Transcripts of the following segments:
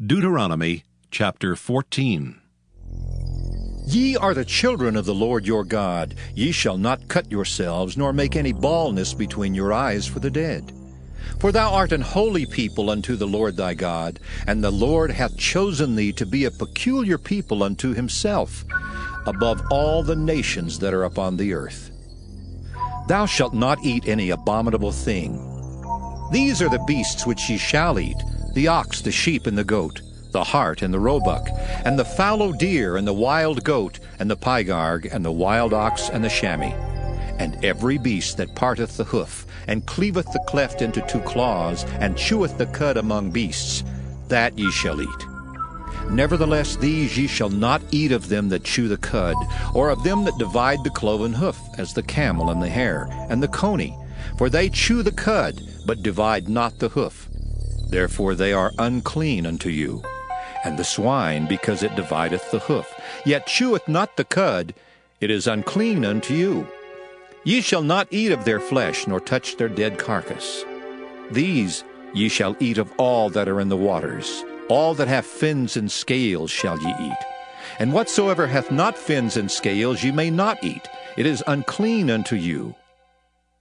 Deuteronomy chapter 14. Ye are the children of the Lord your God. Ye shall not cut yourselves, nor make any baldness between your eyes for the dead. For thou art an holy people unto the Lord thy God, and the Lord hath chosen thee to be a peculiar people unto himself, above all the nations that are upon the earth. Thou shalt not eat any abominable thing. These are the beasts which ye shall eat, the ox, the sheep, and the goat, the hart, and the roebuck, and the fallow deer, and the wild goat, and the pygarg, and the wild ox, and the chamois, and every beast that parteth the hoof, and cleaveth the cleft into two claws, and cheweth the cud among beasts, that ye shall eat. Nevertheless these ye shall not eat of them that chew the cud, or of them that divide the cloven hoof, as the camel, and the hare, and the coney, for they chew the cud, but divide not the hoof. Therefore they are unclean unto you. And the swine, because it divideth the hoof, yet cheweth not the cud, it is unclean unto you. Ye shall not eat of their flesh, nor touch their dead carcass. These ye shall eat of all that are in the waters. All that have fins and scales shall ye eat. And whatsoever hath not fins and scales ye may not eat. It is unclean unto you.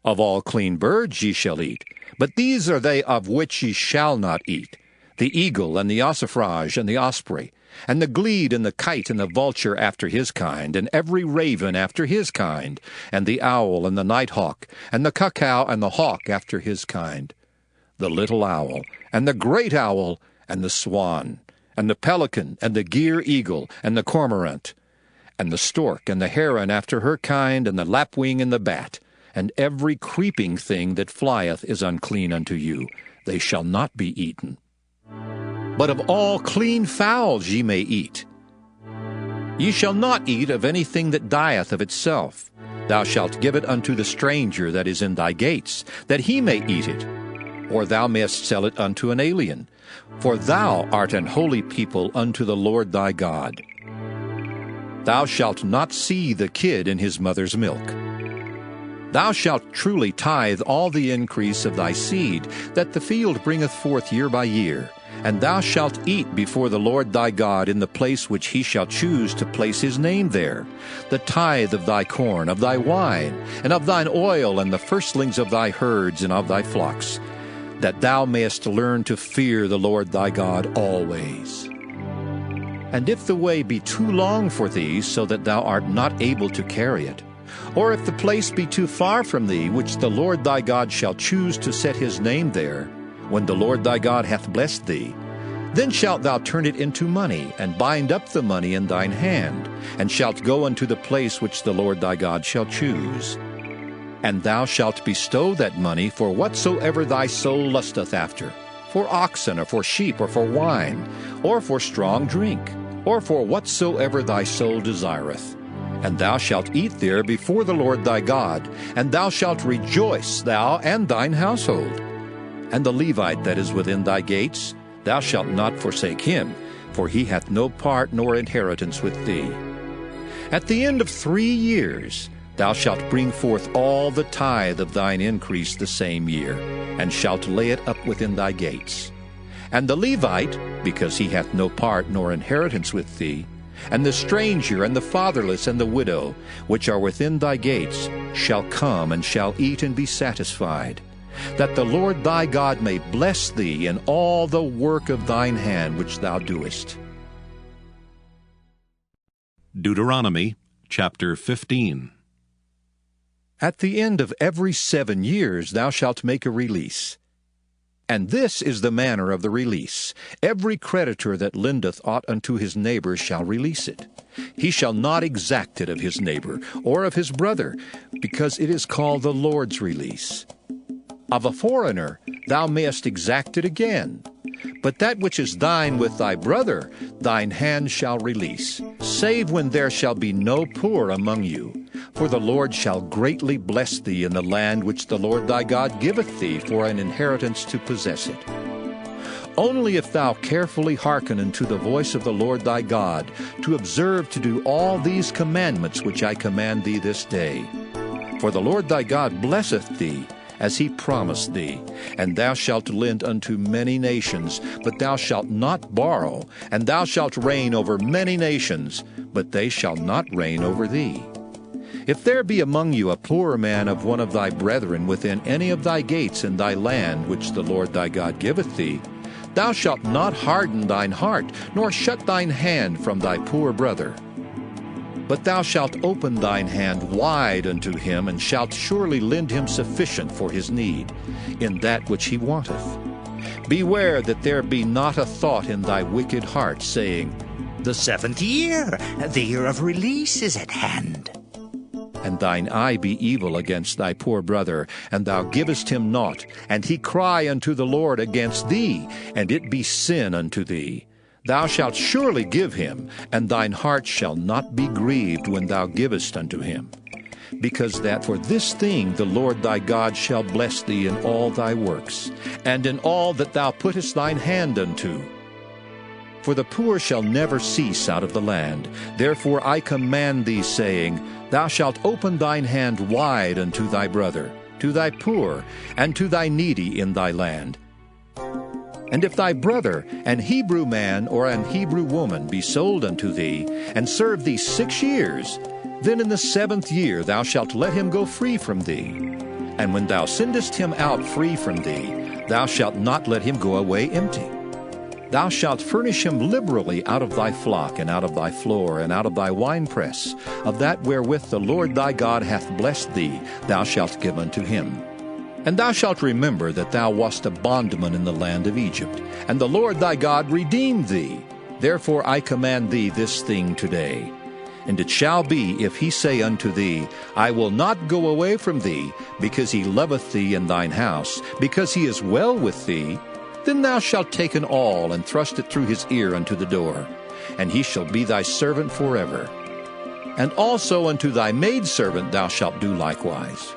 Of all clean birds ye shall eat, but these are they of which ye shall not eat: the eagle, and the ossifrage, and the osprey, and the glede, and the kite, and the vulture after his kind, and every raven after his kind, and the owl, and the nighthawk, and the cuckoo, and the hawk after his kind, the little owl, and the great owl, and the swan, and the pelican, and the gier eagle, and the cormorant, and the stork, and the heron after her kind, and the lapwing, and the bat, and every creeping thing that flieth is unclean unto you. They shall not be eaten. But of all clean fowls ye may eat. Ye shall not eat of anything that dieth of itself. Thou shalt give it unto the stranger that is in thy gates, that he may eat it. Or thou mayest sell it unto an alien. For thou art an holy people unto the Lord thy God. Thou shalt not see the kid in his mother's milk. Thou shalt truly tithe all the increase of thy seed, that the field bringeth forth year by year. And thou shalt eat before the Lord thy God in the place which he shall choose to place his name there, the tithe of thy corn, of thy wine, and of thine oil, and the firstlings of thy herds and of thy flocks, that thou mayest learn to fear the Lord thy God always. And if the way be too long for thee, so that thou art not able to carry it, or if the place be too far from thee, which the Lord thy God shall choose to set his name there, when the Lord thy God hath blessed thee, then shalt thou turn it into money, and bind up the money in thine hand, and shalt go unto the place which the Lord thy God shall choose. And thou shalt bestow that money for whatsoever thy soul lusteth after, for oxen, or for sheep, or for wine, or for strong drink, or for whatsoever thy soul desireth. And thou shalt eat there before the Lord thy God, and thou shalt rejoice, thou and thine household. And the Levite that is within thy gates, thou shalt not forsake him, for he hath no part nor inheritance with thee. At the end of 3 years thou shalt bring forth all the tithe of thine increase the same year, and shalt lay it up within thy gates. And the Levite, because he hath no part nor inheritance with thee, and the stranger, and the fatherless, and the widow, which are within thy gates, shall come and shall eat and be satisfied, that the Lord thy God may bless thee in all the work of thine hand which thou doest. Deuteronomy chapter 15. At the end of every 7 years thou shalt make a release. And this is the manner of the release. Every creditor that lendeth aught unto his neighbor shall release it. He shall not exact it of his neighbor, or of his brother, because it is called the Lord's release. Of a foreigner thou mayest exact it again. But that which is thine with thy brother, thine hand shall release, save when there shall be no poor among you. For the Lord shall greatly bless thee in the land which the Lord thy God giveth thee for an inheritance to possess it. Only if thou carefully hearken unto the voice of the Lord thy God, to observe to do all these commandments which I command thee this day. For the Lord thy God blesseth thee, as he promised thee. And thou shalt lend unto many nations, but thou shalt not borrow. And thou shalt reign over many nations, but they shall not reign over thee. If there be among you a poor man of one of thy brethren within any of thy gates in thy land which the Lord thy God giveth thee, thou shalt not harden thine heart, nor shut thine hand from thy poor brother. But thou shalt open thine hand wide unto him, and shalt surely lend him sufficient for his need, in that which he wanteth. Beware that there be not a thought in thy wicked heart, saying, The 7th year, the year of release, is at hand. And thine eye be evil against thy poor brother, and thou givest him naught, and he cry unto the Lord against thee, and it be sin unto thee. Thou shalt surely give him, and thine heart shall not be grieved when thou givest unto him. Because that for this thing the Lord thy God shall bless thee in all thy works, and in all that thou puttest thine hand unto. For the poor shall never cease out of the land. Therefore I command thee, saying, Thou shalt open thine hand wide unto thy brother, to thy poor, and to thy needy in thy land. And if thy brother, an Hebrew man or an Hebrew woman, be sold unto thee, and serve thee 6 years, then in the 7th year thou shalt let him go free from thee. And when thou sendest him out free from thee, thou shalt not let him go away empty. Thou shalt furnish him liberally out of thy flock, and out of thy floor, and out of thy winepress. Of that wherewith the Lord thy God hath blessed thee, thou shalt give unto him. And thou shalt remember that thou wast a bondman in the land of Egypt, and the Lord thy God redeemed thee. Therefore I command thee this thing today. And it shall be, if he say unto thee, I will not go away from thee, because he loveth thee in thine house, because he is well with thee, then thou shalt take an awl, and thrust it through his ear unto the door, and he shall be thy servant forever. And also unto thy maidservant thou shalt do likewise.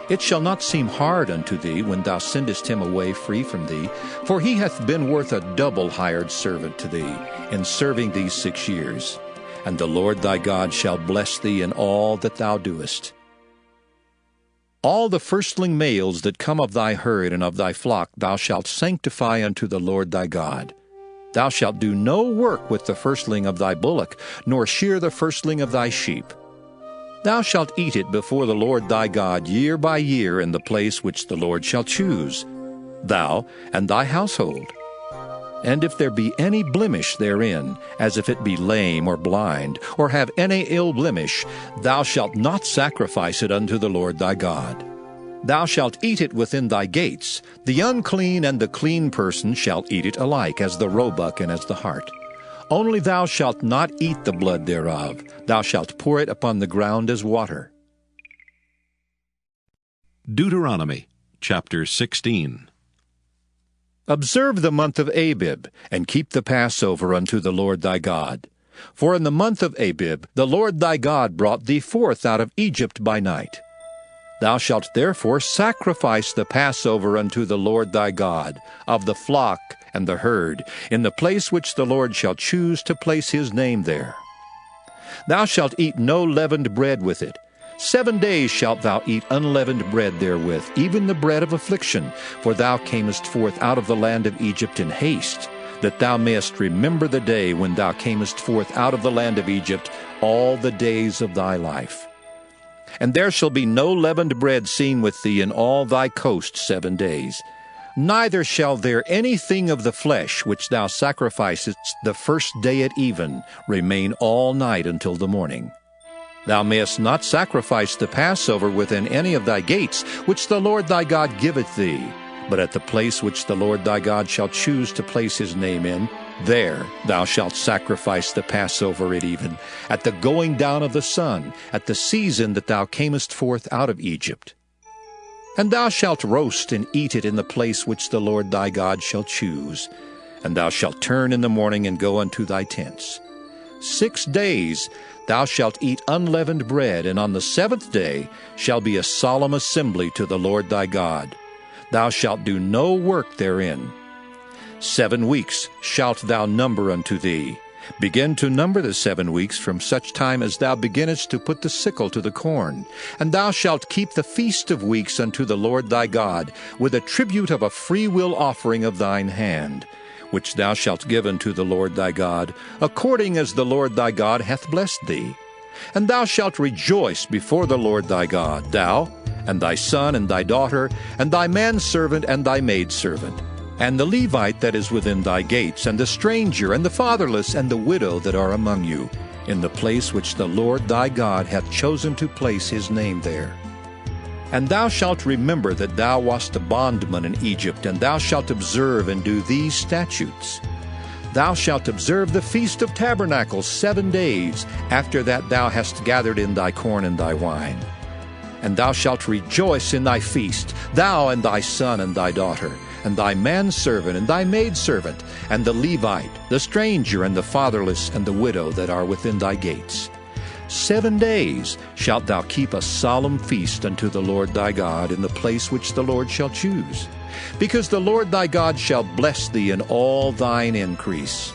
It shall not seem hard unto thee when thou sendest him away free from thee, for he hath been worth a double hired servant to thee, in serving thee 6 years. And the Lord thy God shall bless thee in all that thou doest. All the firstling males that come of thy herd and of thy flock thou shalt sanctify unto the Lord thy God. Thou shalt do no work with the firstling of thy bullock, nor shear the firstling of thy sheep. Thou shalt eat it before the Lord thy God year by year in the place which the Lord shall choose, thou and thy household. And if there be any blemish therein, as if it be lame or blind, or have any ill blemish, thou shalt not sacrifice it unto the Lord thy God. Thou shalt eat it within thy gates. The unclean and the clean person shall eat it alike, as the roebuck and as the hart. Only thou shalt not eat the blood thereof. Thou shalt pour it upon the ground as water. Deuteronomy chapter 16. Observe the month of Abib, and keep the Passover unto the Lord thy God. For in the month of Abib the Lord thy God brought thee forth out of Egypt by night. Thou shalt therefore sacrifice the Passover unto the Lord thy God, of the flock and the herd, in the place which the Lord shall choose to place his name there. Thou shalt eat no leavened bread with it. 7 days shalt thou eat unleavened bread therewith, even the bread of affliction, for thou camest forth out of the land of Egypt in haste, that thou mayest remember the day when thou camest forth out of the land of Egypt all the days of thy life. And there shall be no leavened bread seen with thee in all thy coast 7 days. Neither shall there anything of the flesh which thou sacrificest the first day at even remain all night until the morning. Thou mayest not sacrifice the Passover within any of thy gates, which the Lord thy God giveth thee, but at the place which the Lord thy God shall choose to place his name in, there thou shalt sacrifice the Passover at even, at the going down of the sun, at the season that thou camest forth out of Egypt. And thou shalt roast and eat it in the place which the Lord thy God shall choose, and thou shalt turn in the morning and go unto thy tents. 6 days thou shalt eat unleavened bread, and on the 7th day shall be a solemn assembly to the Lord thy God. Thou shalt do no work therein. 7 weeks shalt thou number unto thee. Begin to number the 7 weeks from such time as thou beginnest to put the sickle to the corn. And thou shalt keep the feast of weeks unto the Lord thy God, with a tribute of a freewill offering of thine hand, which thou shalt give unto the Lord thy God, according as the Lord thy God hath blessed thee. And thou shalt rejoice before the Lord thy God, thou, and thy son, and thy daughter, and thy manservant, and thy maidservant, and the Levite that is within thy gates, and the stranger, and the fatherless, and the widow that are among you, in the place which the Lord thy God hath chosen to place his name there. And thou shalt remember that thou wast a bondman in Egypt, and thou shalt observe and do these statutes. Thou shalt observe the Feast of Tabernacles 7 days, after that thou hast gathered in thy corn and thy wine. And thou shalt rejoice in thy feast, thou and thy son and thy daughter, and thy manservant and thy maidservant, and the Levite, the stranger, and the fatherless, and the widow that are within thy gates. 7 days shalt thou keep a solemn feast unto the Lord thy God in the place which the Lord shall choose. Because the Lord thy God shall bless thee in all thine increase,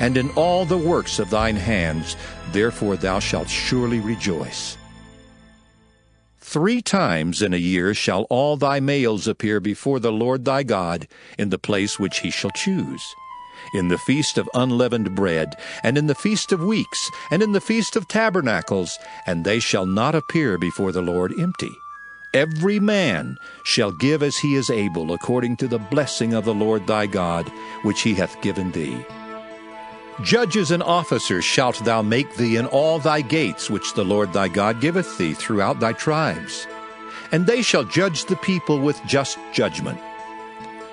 and in all the works of thine hands, therefore thou shalt surely rejoice. 3 times in a year shall all thy males appear before the Lord thy God in the place which he shall choose, in the feast of unleavened bread, and in the feast of weeks, and in the feast of tabernacles, and they shall not appear before the Lord empty. Every man shall give as he is able, according to the blessing of the Lord thy God, which he hath given thee. Judges and officers shalt thou make thee in all thy gates, which the Lord thy God giveth thee throughout thy tribes. And they shall judge the people with just judgment.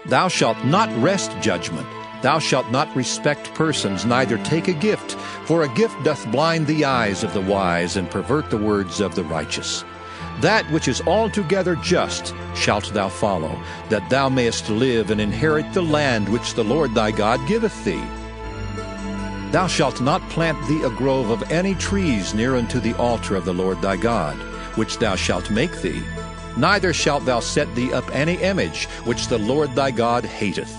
Thou shalt not wrest judgment. Thou shalt not respect persons, neither take a gift, for a gift doth blind the eyes of the wise, and pervert the words of the righteous. That which is altogether just shalt thou follow, that thou mayest live and inherit the land which the Lord thy God giveth thee. Thou shalt not plant thee a grove of any trees near unto the altar of the Lord thy God, which thou shalt make thee, neither shalt thou set thee up any image which the Lord thy God hateth.